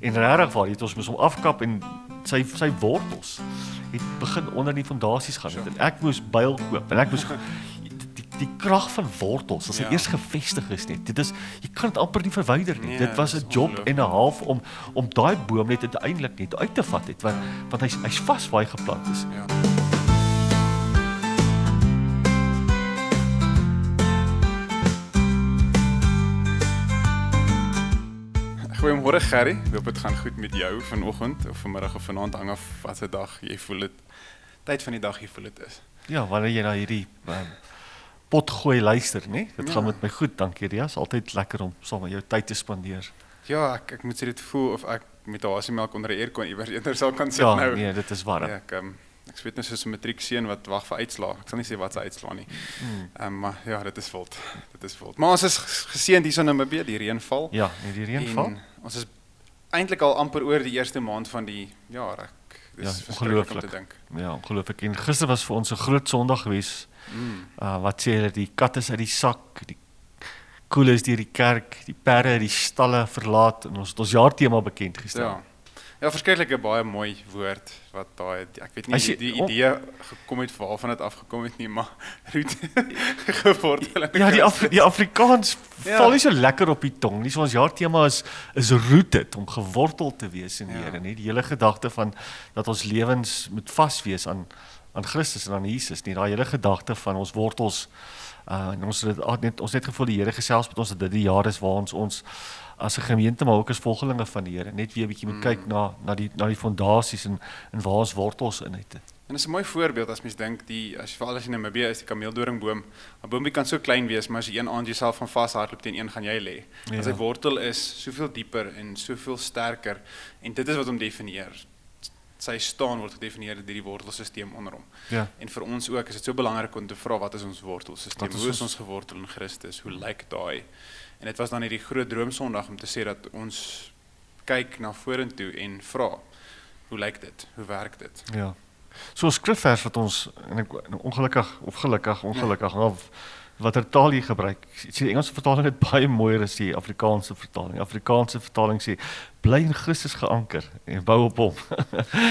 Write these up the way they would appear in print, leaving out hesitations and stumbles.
En regtig waar, het ons moes hom afkap en sy wortels het begin onder die fondasies gaan. En ek moes byl koop en ek moes die krag van wortels, as hy eers gevestig is net, jy kan dit amper nie verwyder nie. Dit was 'n job en 'n half om daai boom net uiteindelik net uit te vat het, want hy's vas waar hy geplant is. Ja. Goeiemôre Gerry, ek hoop dit gaan goed met jou vanoggend of vanmiddag of vanaand, hang af wat se dag jy voel dit, tyd van die dag jy voel dit is. Ja, wanneer jy na hierdie potgooi luister, nee? Dit gaan met my goed, dankie Rias, altyd lekker om saam met jou tyd te spandeer. Ja, ek moet sê dit voel of ek met 'n haasiemelk onder 'n aircon iewers eerder sal kan sit ja, nou. Nee, dit is warm. Ja, ek weet nou soos 'n matriekseun wat wag vir uitslae. Ek sal nie sê wat sy uitslae nie. Maar ja, dit is wild. Maar ons is geseënd hier in Namibië, die reën val. Ja, die reën val. En ons is eintlik al amper oor die eerste maand van die jaar. Dis verskriklik om te dink. Ja, ongelooflik. En gister was vir ons 'n groot Sondag gewees. Wat sê hulle, die kat is uit die sak, die koeie is deur die kerk, die perde uit die stalle verlaat en ons het ons jaartema bekend gestel. Ja, verskeidelike baie mooi woord wat daai, ek weet nie die idee gekom het waarvan dit afgekom het nie, maar roet gewortel. Ja, die Afrikaans val nie so lekker op die tong nie. So ons jaartema is rooted, om gewortel te wees in die Here, nie? Die hele gedagte van dat ons lewens moet vas wees aan Christus en aan Jesus, nie? Daai hele gedagte van ons wortels, en ons het gevoel die Here gesels met ons dat dit die jaar is waar ons as 'n gemeente, maar ook as volgelinge van die Here, net weer 'n bietjie moet kyk na die fondasies en waar ons wortels in het. En dis 'n mooi voorbeeld as mens dink, veral as jy in Namibië is, die kameeldoringboom, 'n boompie kan so klein wees, maar as jy een aand jouself van vashardloop teen een gaan jy lê. Ja. Sy wortel is soveel dieper en soveel sterker, en dit is wat hom definieer. Sy staan word gedefinieer deur die wortelsisteem onder hom. Ja. En vir ons ook is dit so belangrik om te vra, wat is ons wortelsisteem? Hoe is ons gewortel in Christus? Hoe lyk daai? En dit was dan hierdie groot droomsondag om te sê dat ons kyk na vorentoe en vra, hoe lyk dit? Hoe werk dit? Ja. So 'n skrifvers wat ons, en ongelukkig, watter taal jy gebruik. Die Engelse vertaling het baie mooier as die Afrikaanse vertaling. Die Afrikaanse vertaling sê, bly in Christus geanker en bou op hom.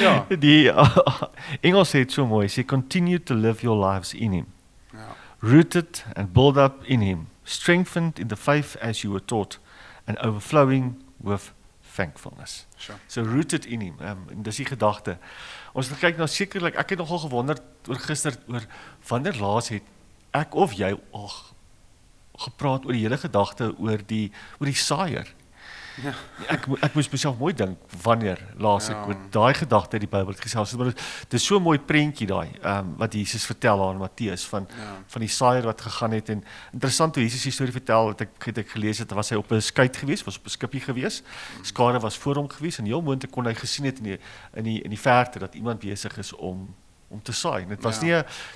Ja. Die Engels sê het so mooi, sê, continue to live your lives in him. Ja. Rooted and built up in him, strengthened in the faith as you were taught, and overflowing with thankfulness. Sure. So rooted in him, en dis die gedagte. Ons het kyk nou sekerlik, ek het nogal gewonder oor gister, oor wanneer laas het ek of jy al gepraat oor die hele gedagte oor die saaier. Ja. Ek moes myself mooi dink wanneer laas ek oor daai gedagte uit die Bybel het gesels. Maar dit is so 'n mooi prentjie daai, wat Jesus vertel aan Matteus van die saaier wat gegaan het, en interessant hoe Jesus die storie vertel, het ek gelees het, was hy op 'n skuit gewees, was op 'n skipie gewees, skare was voor hom gewees, en heel moontlik kon hy gesien het in die verte dat iemand besig is om te saai.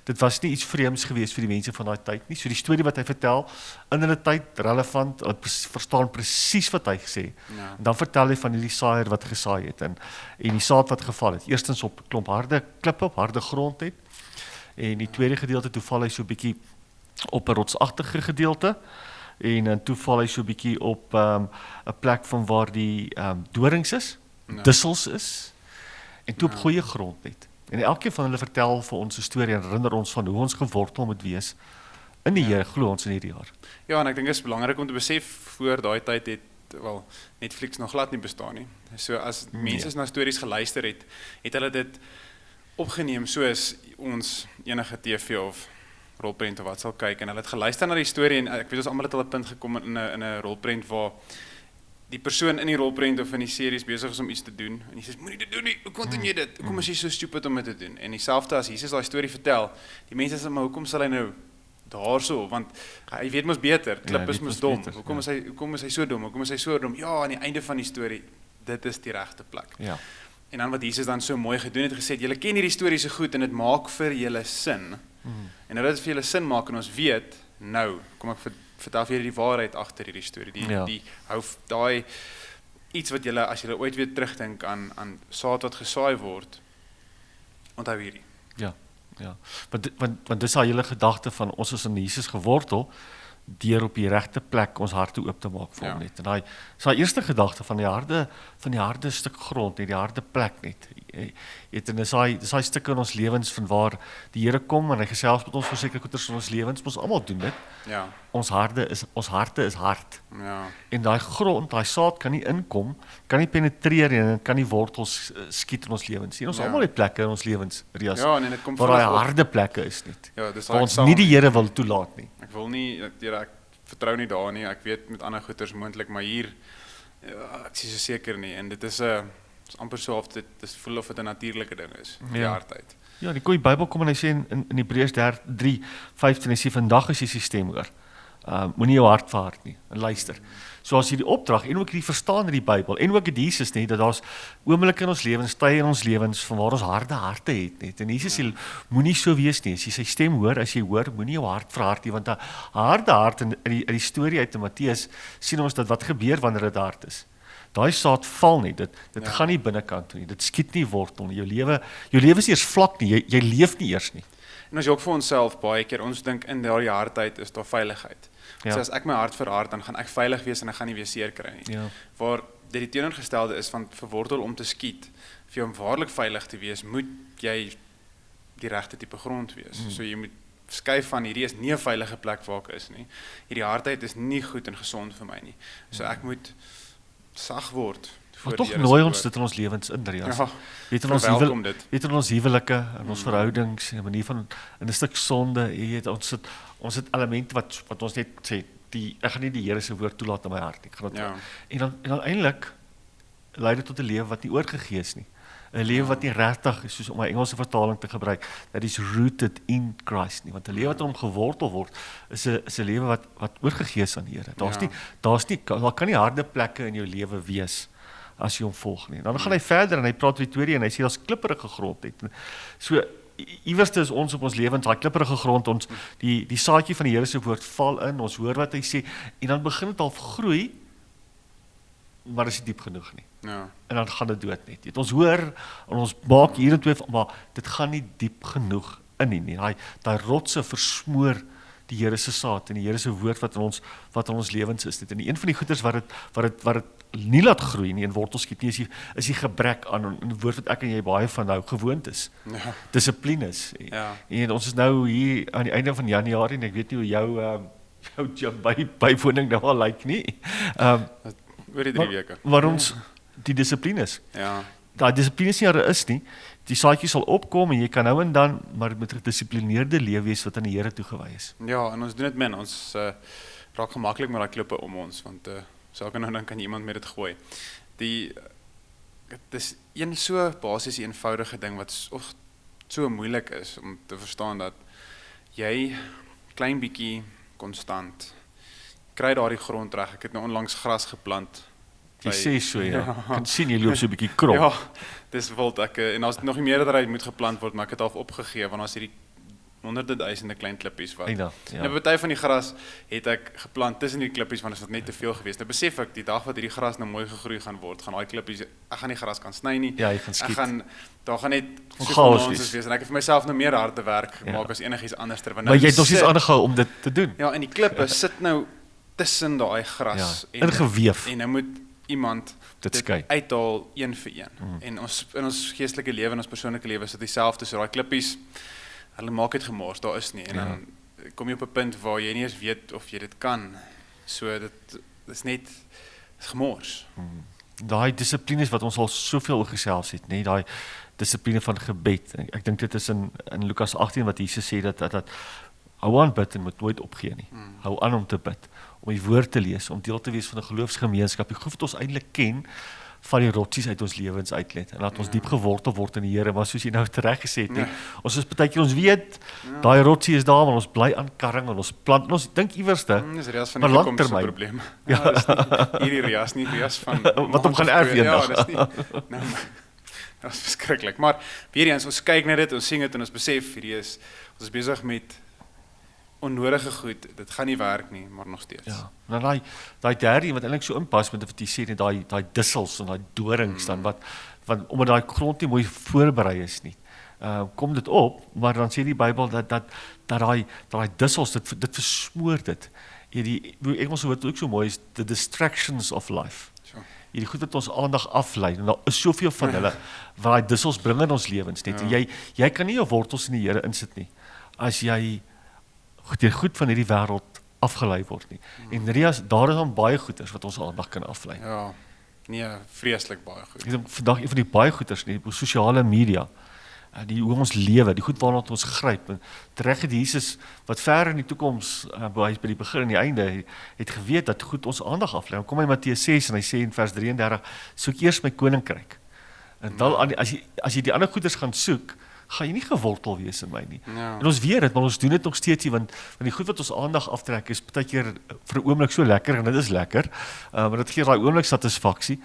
Dit was nie iets vreemds geweest vir die mense van daai tyd nie. So die storie wat hy vertel, in hulle tyd relevant, hulle verstaan presies wat hy gesê. Ja. En dan vertel hy van hierdie saaier wat gesaai het en die saad wat geval het. Eerstens op 'n klomp harde klippe, op harde grond het. En die tweede gedeelte, toe val hy so 'n bietjie op 'n rotsagtige gedeelte. En toe val hy so 'n bietjie op 'n plek van waar die dorings is, dussels is. En toe op goeie grond het. En elkeen van hulle vertel vir ons 'n storie en herinner ons van hoe ons gewortel moet wees in die Here, glo ons in hierdie jaar. Ja, en ek dink dit is belangrik om te besef, voor daai tyd het Netflix nog glad nie bestaan nie. So as mense na stories geluister het hulle dit opgeneem soos ons enige TV of rolprent of wat sal kyk, en hulle het geluister na die storie, en ek weet ons almal het al 'n punt gekom in 'n rolprent waar die persoon in die rolprent of in die series besig is om iets te doen, en jy sê, moenie dit doen nie, hoe kon jy dit? Hoekom is jy so stupid om dit te doen? En dieselfde as Jesus daai storie vertel, die mense sê, maar hoekom sal hy nou daarso, want hy weet mos beter, klip is mos dom, hoekom is hy so dom, hoekom is hy so dom? Ja, aan die einde van die storie, dit is die regte plek. Ja. En dan wat Jesus dan so mooi gedoen het, gesê, julle ken hierdie storie so goed, en dit maak vir julle sin, en nou dat het vir julle sin maak, en ons weet, nou, kom ek vertel vir julle die waarheid agter hierdie storie, die hou daai iets wat julle, as julle ooit weer terugdink aan saad wat gesaai word, onthou hierdie. Ja, want dis al julle gedagte van ons is in Jesus gewortel, deur op die regte plek ons harte oop te maak vir hom net. En daai sy eerste gedagte van die harde stuk grond, net die harde plek net. En dis daai stukke in ons lewens van waar die Here kom en hy gesels met ons oor sekere goeders in ons lewens, ons almal doen dit. Ja. Ons harte is hard. Ja. En daai grond, daai saad kan nie inkom, kan nie penetreer en kan nie wortels skiet in ons lewens nie. Ons almal het plekke in ons lewens, Rias, Ja, en dit kom waar daai harde plekke is net. Ja, dis waar ons nie die Here wil toelaat nie. Ek wil nie, ek vertrou nie daar nie. Ek weet met ander goeters moontlik, maar hier ek is so seker nie. En dit is amper so of dit voel of dit 'n natuurlike ding is, die hardheid. Ja, die Bybel kom en hy sê in Hebreërs 3:15 hy sê vandag is jy die stem hoor. Moenie jou hart verhard nie. En luister. So as jy die opdrag en ook die verstaan in die Bybel en ook in Jesus net dat daar's oomblikke in ons lewens, tye in ons lewens van waar ons harde harte het net. En Jesus sê moenie so wees nie. As jy sy stem hoor, as jy hoor, moenie jou hart verhard nie want 'n harde hart in die storie uit Matteus sien ons dat wat gebeur wanneer dit hard is. Daai saad val nie. Dit gaan nie binnekant toe nie. Dit skiet nie wortel nie. Jou lewe is eers vlak nie. Jy leef nie eers nie. En ons ook vir onsself baie keer, ons dink in daardie hardheid is daar veiligheid. So as ek my hart verhard, dan gaan ek veilig wees en ek gaan nie weer seer kry nie. Waar dit die teenoorgestelde is van verwortel om te skiet, vir jou om waarlik veilig te wees, moet jy die regte tipe grond wees. So jy moet skuif van hierdie is nie 'n veilige plek waar ek is nie. Hierdie hardheid is nie goed en gesond vir my nie. So ek moet sag word. Maar tog nooi ons dit in ons lewens in, Rias. Ja, weet in ons huwelike, in ons verhoudings, in 'n manier van in 'n stuk sonde, jy weet ons het elemente wat ons net sê, ek gaan nie die Here se woord toelaat in my hart nie. En dan eintlik lei dit tot 'n lewe wat nie oorgegee is nie. 'n Lewe wat nie regtig is soos om my Engelse vertaling te gebruik, that is rooted in Christ nie, want 'n lewe wat hom gewortel word is 'n lewe wat oorgegee is aan die Here. Daar kan nie harde plekke in jou lewe wees as jy hom volg nie. Dan gaan hy verder en hy praat oor die tweede en hy sê daar's klipperige grond net. So iewerste is ons op ons lewens, daai klipperige grond, ons die saadjie van die Here se woord val in, ons hoor wat hy sê en dan begin dit al groei, maar is nie diep genoeg nie. Ja. En dan gaan dit dood net. Ons hoor en ons maak hier en twee, maar dit gaan nie diep genoeg in nie. Daai rotse versmoor die Here se saad en die Here se woord wat in ons lewens is dit. En een van die goeders wat dit nie laat groei nie en wortels skiet nie is die gebrek aan 'n woord wat ek en jy baie van nou gewoontes. Ja. Dissiplines. Ja. En ons is nou hier aan die einde van Januarie en ek weet nie hoe jou bywoning nou al lyk nie. Oor die 3 weke. Maar ons die dissiplines. Ja. Daai dissiplines nie is nie. Die saadjies sal opkom en jy kan nou en dan maar met 'n gedissiplineerde lewe wees wat aan die Here toegewy is. Ja, en ons doen dit min. Ons raak gemaklik met daai klippe om ons want so dan kan iemand met dit gooi. Dit is een so basies eenvoudige ding wat so moeilik is om te verstaan dat jy klein bietjie konstant kry daardie grond reg. Ek het nou onlangs gras geplant. Jy sê so ja. Kan sien jy loop so 'n bietjie krop. Ja, dis wild en as nog nie meerderheid moet geplant word, maar ek het half opgegee want as hierdie honderde duisende klein klippies wat. Ja. Nou party van die gras het ek geplant tussen die klippies want dit was net te veel geweest. Nou besef ek die dag wat hierdie gras nou mooi gegroei gaan word, gaan daai klippies ek gaan nie gras kan sny nie. Ja, jy gaan skiet. Daar gaan net so wees en ek het vir myself nou meer harde werk gemaak as enigiets anders terwyl nou. Maar jy het nog steeds aangehou om dit te doen. Ja, en die klippe sit nou tussen daai gras ingeweef. En nou moet iemand dit uithaal een vir een. En in ons geestelike lewe en ons persoonlike lewe is dit dieselfde. So daai klippies, hulle maak dit gemors, daar is nie. En dan kom jy op 'n punt waar jy nie eens weet of jy dit kan. So dit is net gemors. Daai dissiplines wat ons al soveel oor gesels het, nê, daai dissipline van gebed. Ek dink dit is in Lukas 18 wat Jesus sê dat hou aan bid en moet nooit opgee nie. Hou aan om te bid, om die woord te lees, om deel te wees van 'n geloofsgemeenskap. Die goed wat ons eintlik ken van die rotsies uit ons lewens uitlet en laat ons diep gewortel word in die Here, maar soos jy nou reg gesê het, ons is baie keer ons weet daai rotsie is daar, maar ons bly aan karring en ons plant en ons dink iewerste. Dis Rias van die toekomse probleem. Ja, dis nie hierdie Rias van wat hom gaan erf eendag. Ja, dis nie. Nou, dit is verskriklik. Maar weer eens ons kyk net dit, ons sien dit en ons besef hierdie is ons is besig met onnodige goed, dit gaan nie werk nie, maar nog steeds. Ja, nou daai derde wat eintlik so inpas met wat jy sê, net daai dissels en daai dorings dan wat omdat daai grond nie mooi voorberei is nie. Kom dit op, maar dan sê die Bybel dat daai dissels dit versmoor dit. Die Engelse woord ook so mooi is the distractions of life. Sure. Hierdie goed wat ons aandag aflei, en daar is soveel van hulle, waar die dissels bring in ons lewens net, en jy kan nie jou wortels in die Here insit nie, as jy deur goed van hierdie wêreld afgelei word nie. En daar is dan baie goeders wat ons aandag kan aflei. Ja, nee, vreeslik baie goed. Ek dink vandag een van die baie goeders nie, op sosiale media, hoe ons lewe, die goed waarna ons gryp, en terecht het Jesus, wat ver in die toekoms, by die begin en die einde, het geweet dat goed ons aandag aflei. Dan kom hy Matteus 6 en hy sê in vers 33, soek eers my koninkryk. En dan, as jy die ander goeders gaan soek, gaan jy nie gewortel wees in my nie. Ja. En ons weet dit, maar ons doen dit nog steeds nie, want die goed wat ons aandag aftrek is baie keer vir 'n oomblik so lekker, en dit is lekker, maar dit gee daai oomblik satisfaksie,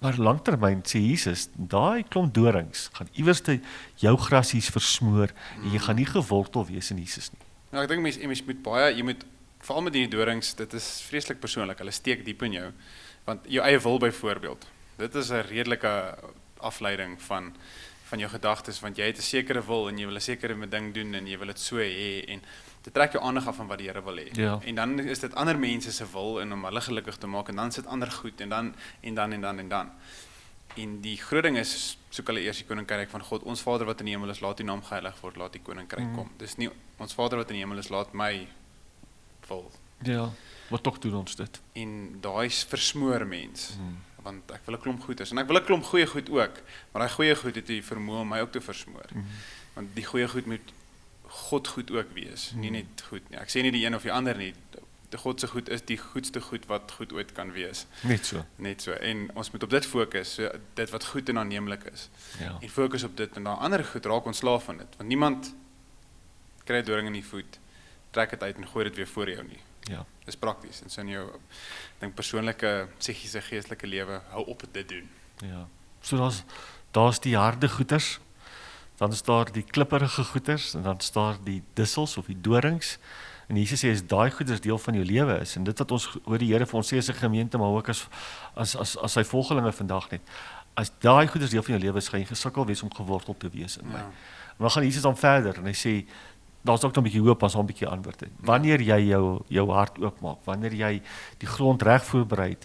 maar langtermyn sê Jesus, daai klomp dorings gaan iewers jou grasies versmoor, en jy gaan nie gewortel wees in Jesus nie. Ja, ek dink mens moet baie, jy moet, veral met die dorings, dit is vreeslik persoonlik, hulle steek diep in jou, want jou eie wil byvoorbeeld, dit is 'n redelike afleiding van jou gedagtes, want jy het 'n sekere wil, en jy wil 'n sekere ding doen, en jy wil dit so hê, en dit trek jou aandag af van wat die Here wil hê. Ja. En dan is dit ander mense se wil, en om hulle gelukkig te maak, en dan sit ander goed, en dan. En die groot ding is, soek hulle eers die koninkryk van God, ons Vader wat in die hemel is, laat die naam geheilig word, laat die koninkryk kom. Dis nie, ons Vader wat in die hemel is, laat my wil. Ja, maar tog doen ons dit. En daai versmoor mens, want ek wil 'n klomp goed is, en ek wil 'n klomp goeie goed ook, maar daai goeie goed het die vermoë om my ook te versmoor. Want die goeie goed moet God goed ook wees, nie net goed nie. Ek sê nie die een of die ander nie, God se goed is die goedste goed wat goed ooit kan wees. Net so. Net so, en ons moet op dit fokus, so dit wat goed en aanneemlik is. Ja. En fokus op dit, en daai ander goed raak ontslaaf van dit, want niemand kry 'n doring in die voet, trek dit uit en gooi dit weer voor jou nie. Ja. Dis prakties, en so in jou, dink persoonlike, psigiese, geestelike lewe, hou op dit doen. Ja. So daar's die harde goeters, dan is daar die klipperige goeters, en dan is daar die dissels of die dorings. En Jesus sê, as daai goeders deel van jou lewe is, en dit wat ons oor die Here vir ons sê as 'n gemeente, maar ook as sy volgelinge vandag net, as daai goeders deel van jou lewe is, gaan jy gesukkel wees om gewortel te wees in my. Ja. En dan gaan Jesus dan verder, en hy sê, daar's ook nog 'n bietjie hoop as daar 'n bietjie antwoord het. Wanneer jy jou hart oopmaak, wanneer jy die grond reg voorberei,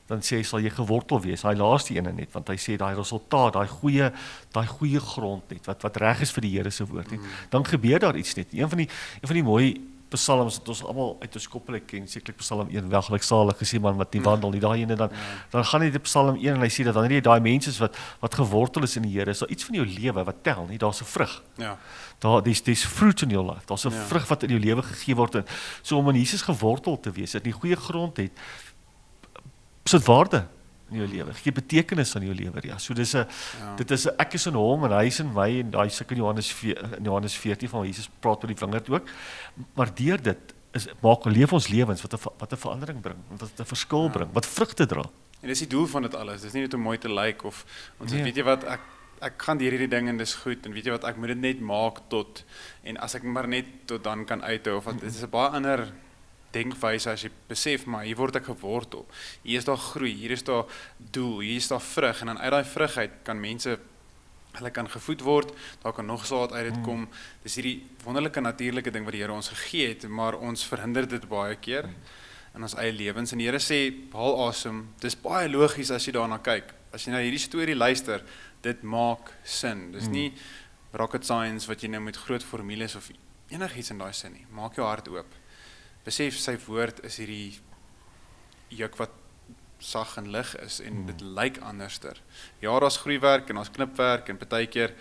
dan sê hy, sal jy gewortel wees, hy laaste ene net, want hy sê, daai resultaat, daai goeie grond net, wat reg is vir die Here se woord net, dan gebeur daar iets net. Een van die mooi psalms wat ons almal uit ons koppel ken, sekerlik Psalm 1, welgeluksalig is die man wat nie wandel nie, daai ene dan gaan hy die Psalm 1 en hy sê dat wanneer jy daai mense is wat gewortel is in die Here, is daar iets van jou lewe wat tel, nie, daar's 'n vrug. Ja. There's fruit in your life, daar's 'n Ja. vrug wat in jou lewe gegee word, en so om in Jesus gewortel te wees, dat die goeie grond het, sit waarde in jou lewe, gee betekenis aan jou lewe, ja. So dit is 'n ek is in hom en hy is in my, en daai stuk in Johannes 14 van Jesus praat oor die wingerd ook, maar deur dit leef ons lewens wat 'n verandering bring, wat 'n verskil bring, wat vrugte dra. En dis die doel van dit alles, dis nie net om mooi te lyk, of, ons Nee. weet jy wat, ek gaan deur hierdie ding en dis goed, en weet jy wat, ek moet dit net maak tot, en as ek maar net tot dan kan uithou, of wat, dit is 'n baie ander denkwyse as jy besef, maar hier word ek gewortel, hier is daar groei, hier is daar doel, hier is daar vrug, en dan uit daai vrug uit kan mense, hulle kan gevoed word, daar kan nog saad uit dit kom, dis hierdie wonderlike natuurlike ding wat die Here ons gegee het, maar ons verhinder dit baie keer, in ons eie lewens, en die Here sê, haal asem, dis baie logies as jy daarna kyk, as jy na hierdie storie luister, dit maak sin, dis nie rocket science wat jy nou met groot formules of enigiets in daai sin nie, maak jou hart oop, besef sy woord is hierdie juk wat sag en lig is, en dit lyk anderster. Ja, daar's groeiwerk, en daar's knipwerk, en partykeer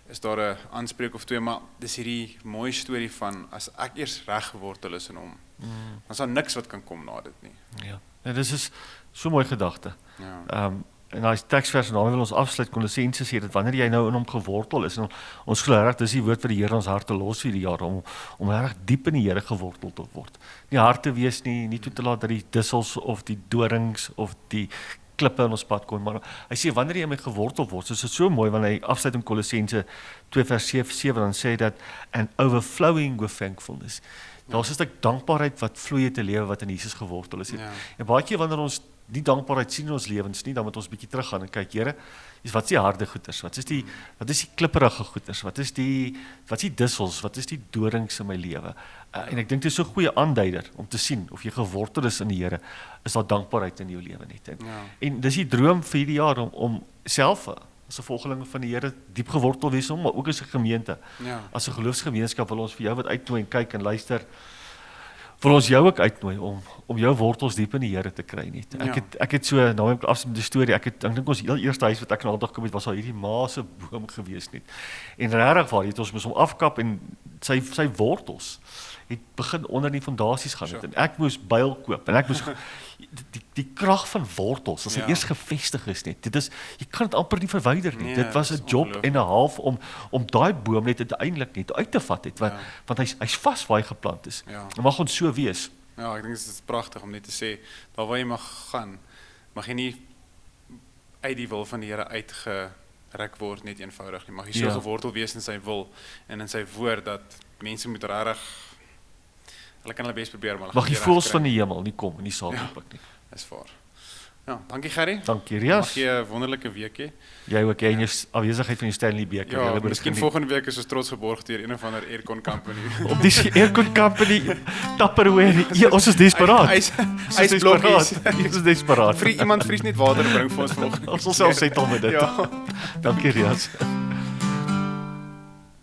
is daar 'n aanspreek of twee, maar dis hierdie mooi storie van, as ek eers reg gewortel is in hom, dan is daar niks wat kan kom na dit nie. Ja, en dis is so mooi gedagte. Ja. En daai teksvers, en daarmee wil ons afsluit, Kolossense sê dat wanneer jy nou in hom gewortel is, en ons glo reg, dis die woord wat die Here ons harte los hierdie jaar, om reg diep in die Here gewortel te word. Nie hard te wees nie toe te laat dat die dissels of die dorings of die klippe in ons pad kom, maar hy sê, wanneer jy in my gewortel word, so is dit so mooi, wanneer hy afsluit in Kolossense 2 vers 7, dan sê dat, and overflowing with thankfulness. Daar's 'n stuk dankbaarheid wat vloei uit 'n lewe wat in Jesus gewortel is. Ja. En baie keer wanneer ons nie dankbaarheid sien in ons lewens nie, dan moet ons bietjie teruggaan en kyk, Here, wat is die harde goeders? Wat is die klipperige goeders? Wat is die dussels? Wat is die dorings in my lewe? En ek dink dit is so 'n goeie aanduider om te sien of jy gewortel is in die Here, is daar dankbaarheid in jou lewe net. En dis die droom vir hierdie jaar om self as 'n volgeling van die Here diep gewortel wees, maar ook as 'n gemeente. As 'n geloofsgemeenskap wil ons vir jou wat uitnooi en kyk en luister. Wil ons jou ook uitnooi om jou wortels diep in die Here te kry net. Ek het so, nou ek afsit met die storie, ek dink ons heel eerste huis wat ek na kom het, was al hierdie ma se boom gewees net. En regtig waar, het ons moes hom afkap en sy wortels het begin onder die fondasies gaan het. En ek moes byl koop en ek moes die krag van wortels, as hy eers gevestig is net. Jy kan dit amper nie verwyder nie. Dit was 'n job en 'n half om daai boom net uiteindelik net uit te vat het, want hy's vas waar hy geplant is. En mag ons so wees. Ja, ek dink dit is pragtig om net te sê, daar waar jy mag gaan, mag jy nie uit die wil van die Here uitgeruk word net eenvoudig nie. Mag jy so gewortel wees in sy wil en in sy woord dat mense moet regtig hulle kan hulle bes probeer, maar mag die voëls van die hemel nie kom en nie saamloop nie. Dis waar. Ja, dankie Gerry. Dankie Rias. Mag jy 'n wonderlike week hê. Jy ook en jou afwesigheid van die Stanley beker. Ja, miskien volgende week is ons trots geborg deur een of ander Aircon company. Op die Aircon company Tupperware. Ja, ons is desperaat. Ysblokkies. Ons is desperaat. Iemand vries net water bring vir ons volgende. Ons sal self settle met dit. Ja. Dankie Rias.